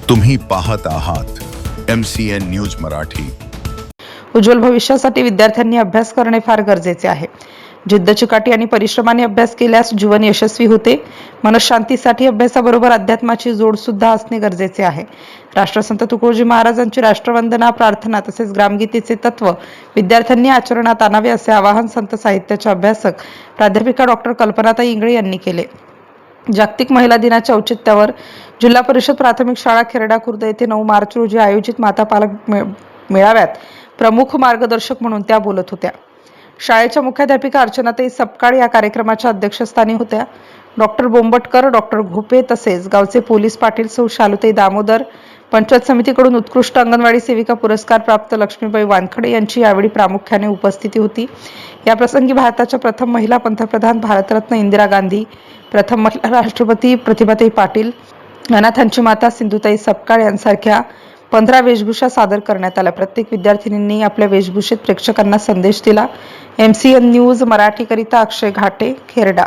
तुम्ही पाहत आहात MCN न्यूज मराठी। उज्ज्वल भविष्यासाठी विद्यार्थ्यांनी अभ्यास करणे फार गरजेचे आहे। जिद्द चिकाटी आणि परिश्रमाने अभ्यास केल्यास जीवन यशस्वी होते। मनशांतीसाठी अभ्यासाबरोबर अध्यात्माची जोड सुद्धा असणे गरजेचे आहे। राष्ट्रसंत तुकडोजी महाराजांची राष्ट्रवंदना, प्रार्थना तसेच ग्रामगीतेचे तत्व विद्यार्थ्यांनी आचरणात आणावे असे आवाहन संत साहित्याच्या अभ्यासक प्राध्यापिका डॉक्टर कल्पनाताई इंगळे यांनी केले। जागतिक महिला दिनाच्या औचित्यावर जिल्हा परिषद प्राथमिक शाळा खेरडा खुर्द येथे 9 मार्च रोजी आयोजित माता पालक मेळाव्यात प्रमुख मार्गदर्शक म्हणून त्या बोलत होत्या। शाळेच्या मुख्याध्यापिका अर्चनाताई सपकाळ या कार्यक्रमाच्या अध्यक्षस्थानी होत्या। डॉक्टर बोंबटकर, डॉक्टर घोपे तसेच गावचे पोलीस पाटील सौ शालुताई दामोदर, पंचायत समितीकडून उत्कृष्ट अंगणवाडी सेविका पुरस्कार प्राप्त लक्ष्मीबाई वानखडे यांची यावेळी प्रामुख्याने उपस्थिती होती। या प्रसंगी भारताच्या प्रथम महिला पंतप्रधान भारतरत्न इंदिरा गांधी, प्रथम महिला राष्ट्रपती प्रतिभाताई पाटील, अनाथांची माता सिंधुताई सपकाळ यांसारख्या 15 वेशभूषा सादर करण्यात आल्या। प्रत्येक विद्यार्थिनींनी आपल्या वेशभूषेत प्रेक्षकांना संदेश दिला। MCN न्यूज मराठी करिता अक्षय घाटे, खेरडा।